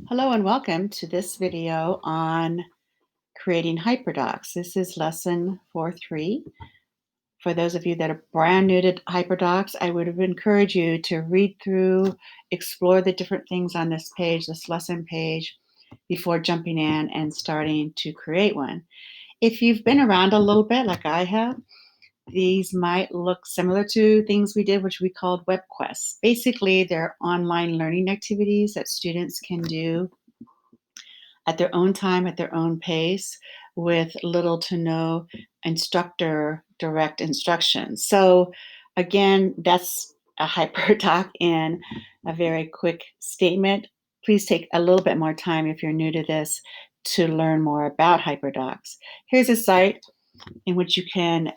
Hello and welcome to this video on creating HyperDocs. This is lesson 4.3. For those of you that are brand new to HyperDocs, I would encourage you to read through, explore the different things on this page, this lesson page, before jumping in and starting to create one. If you've been around a little bit, like I have, these might look similar to things we did, which we called web quests. Basically, they're online learning activities that students can do at their own time, at their own pace, with little to no instructor direct instruction. So, again, that's a HyperDoc in a very quick statement. Please take a little bit more time if you're new to this to learn more about HyperDocs. Here's a site in which you can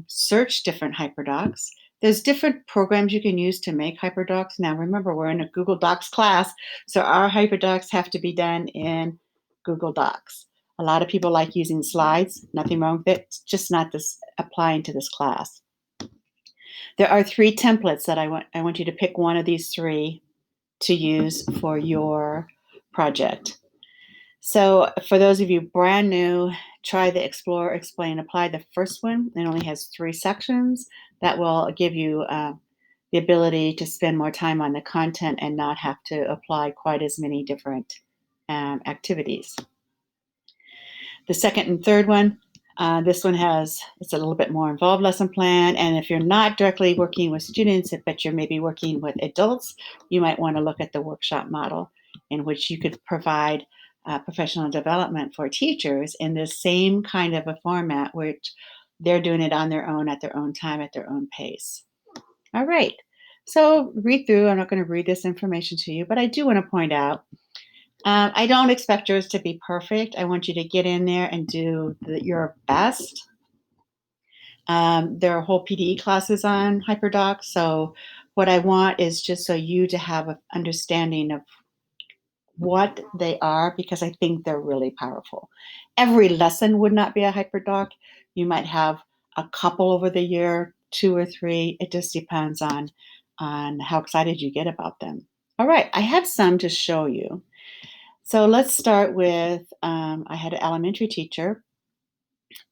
search different HyperDocs. There's different programs you can use to make HyperDocs. Now, remember, we're in a Google Docs class, so our HyperDocs have to be done in Google Docs. A lot of people like using slides. Nothing wrong with it. It's just not this applying to this class. There are 3 templates that I want you to pick one of these 3 to use for your project. So for those of you brand new, try the Explore, Explain, Apply. The first one, it only has 3 sections. That will give you the ability to spend more time on the content and not have to apply quite as many different activities. The second and third one, this one it's a little bit more involved lesson plan. And if you're not directly working with students, but you're maybe working with adults, you might want to look at the workshop model in which you could provide professional development for teachers in the same kind of a format, which they're doing it on their own, at their own time, at their own pace. All right. So read through. I'm not going to read this information to you, but I do want to point out I don't expect yours to be perfect. I want you to get in there and do your best. There are whole PDE classes on HyperDocs, so what I want is just so you to have an understanding of what they are, because I think they're really powerful. Every lesson would not be a HyperDoc. You might have a couple over the year, 2 or 3. It just depends on how excited you get about them. All right, I have some to show you. So let's start with, I had an elementary teacher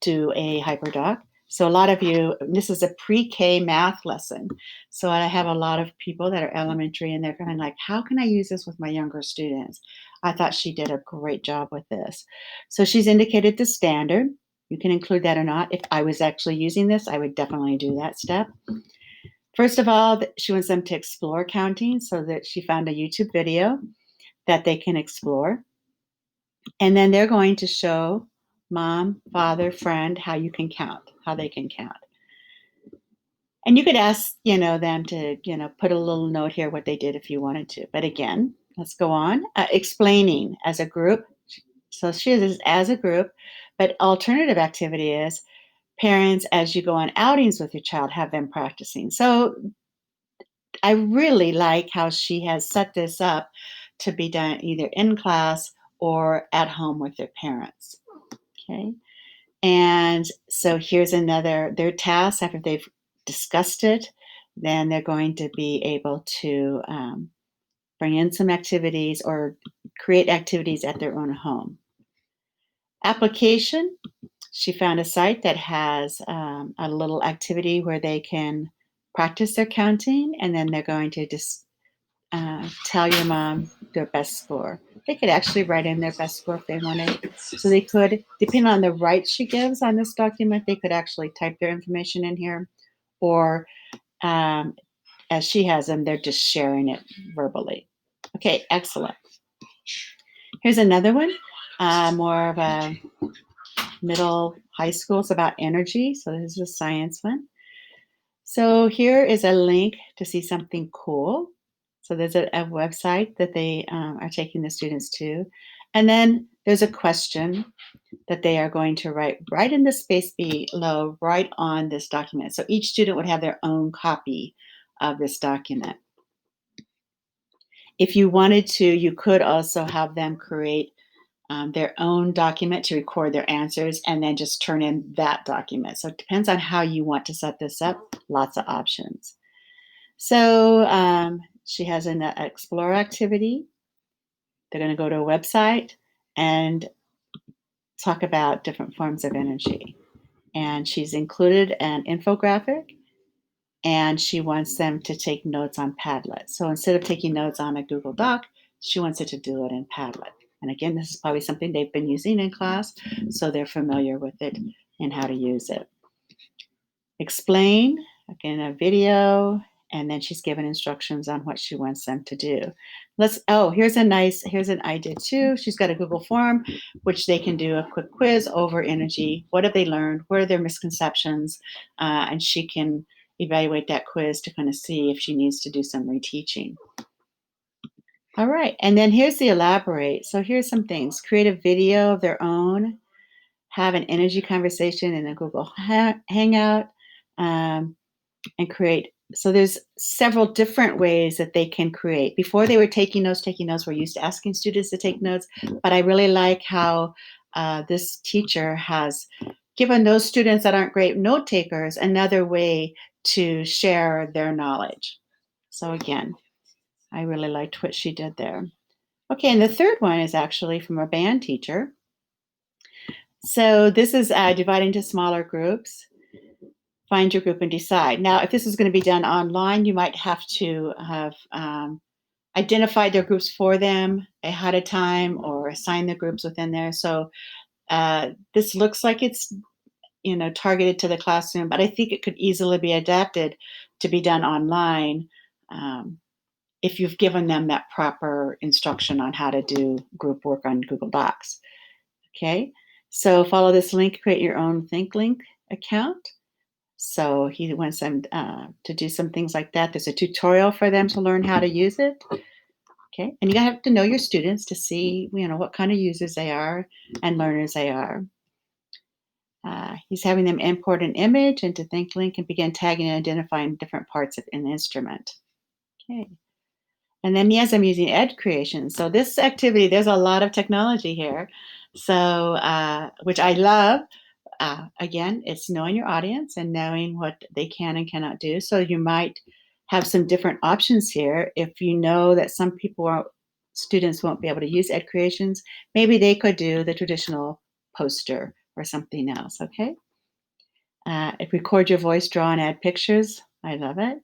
do a HyperDoc. So a lot of you, this is a pre-K math lesson. So I have a lot of people that are elementary and they're kind of like, how can I use this with my younger students? I thought she did a great job with this. So she's indicated the standard. You can include that or not. If I was actually using this, I would definitely do that step. First of all, she wants them to explore counting, so that she found a YouTube video that they can explore. And then they're going to show mom, father, friend how you can count, how they can count. And you could ask, them to, put a little note here what they did if you wanted to. But again, let's go on. Explaining as a group. So she is as a group, but alternative activity is parents, as you go on outings with your child, have them practicing. So I really like how she has set this up to be done either in class or at home with their parents. Okay. And so here's their task after they've discussed it, then they're going to be able to bring in some activities or create activities at their own home. Application, she found a site that has a little activity where they can practice their counting, and then they're going to just tell your mom their best score. They could actually write in their best score if they wanted. So they could, depending on the rights she gives on this document, they could actually type their information in here, or as she has them, they're just sharing it verbally. Okay, excellent. Here's another one, more of a middle high school. It's about energy. So this is a science one. So here is a link to see something cool. So there's a website that they are taking the students to. And then there's a question that they are going to write right in the space below, right on this document. So each student would have their own copy of this document. If you wanted to, you could also have them create their own document to record their answers and then just turn in that document. So it depends on how you want to set this up. Lots of options. So she has an explore activity. They're going to go to a website and talk about different forms of energy. And she's included an infographic, and she wants them to take notes on Padlet. So instead of taking notes on a Google Doc, she wants it to do it in Padlet. And again, this is probably something they've been using in class, so they're familiar with it and how to use it. Explain, again, a video, and then she's given instructions on what she wants them to do. Here's an idea too. She's got a Google form, which they can do a quick quiz over energy. What have they learned? What are their misconceptions? And she can evaluate that quiz to kind of see if she needs to do some reteaching. All right, and then here's the elaborate. So here's some things. Create a video of their own, have an energy conversation in a Google Hangout, and create. So there's several different ways that they can create. Before they were taking notes, we're used to asking students to take notes, but I really like how this teacher has given those students that aren't great note takers another way to share their knowledge. So again, I really liked what she did there. Okay, and the third one is actually from a band teacher. So this is divided into smaller groups. Find your group and decide. Now, if this is going to be done online, you might have to have identified their groups for them ahead of time or assign the groups within there. So this looks like it's targeted to the classroom, but I think it could easily be adapted to be done online if you've given them that proper instruction on how to do group work on Google Docs. Okay, so follow this link, create your own ThinkLink account. So he wants them to do some things like that. There's a tutorial for them to learn how to use it. Okay, and you have to know your students to see, what kind of users they are and learners they are. He's having them import an image into ThinkLink and begin tagging and identifying different parts of an instrument. Okay. And then, yes, I'm using Ed Creation. So this activity, there's a lot of technology here. So, which I love. Again, it's knowing your audience and knowing what they can and cannot do. So you might have some different options here. If you know that some students won't be able to use Ed Creations, maybe they could do the traditional poster or something else, okay? Record your voice, draw and add pictures. I love it.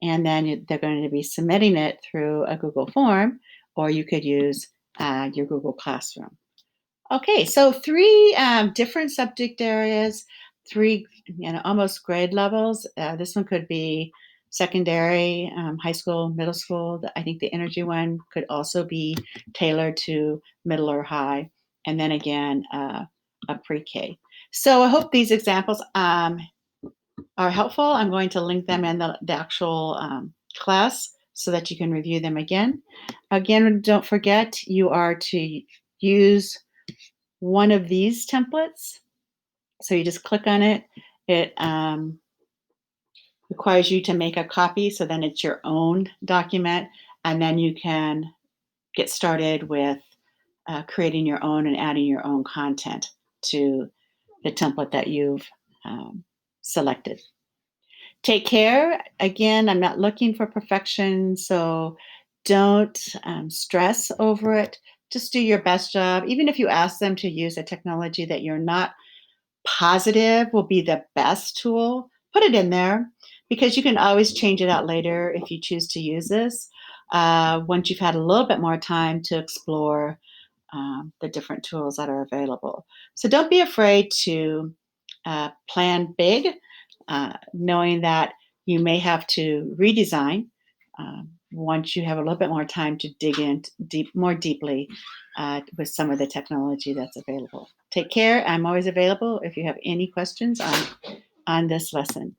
And then they're going to be submitting it through a Google form, or you could use your Google Classroom. Okay, so three different subject areas, three almost grade levels. This one could be secondary, high school, middle school. I think the energy one could also be tailored to middle or high. And then again, a pre-K. So I hope these examples are helpful. I'm going to link them in the actual class so that you can review them again. Again, don't forget, you are to use one of these templates. So you just click on it. It requires you to make a copy, so then it's your own document, and then you can get started with creating your own and adding your own content to the template that you've selected. Take care. Again, I'm not looking for perfection, so don't stress over it. Just do your best job. Even if you ask them to use a technology that you're not positive will be the best tool, put it in there, because you can always change it out later if you choose to use this once you've had a little bit more time to explore the different tools that are available. So don't be afraid to plan big, knowing that you may have to redesign once you have a little bit more time to dig in more deeply with some of the technology that's available. Take care. I'm always available if you have any questions on this lesson.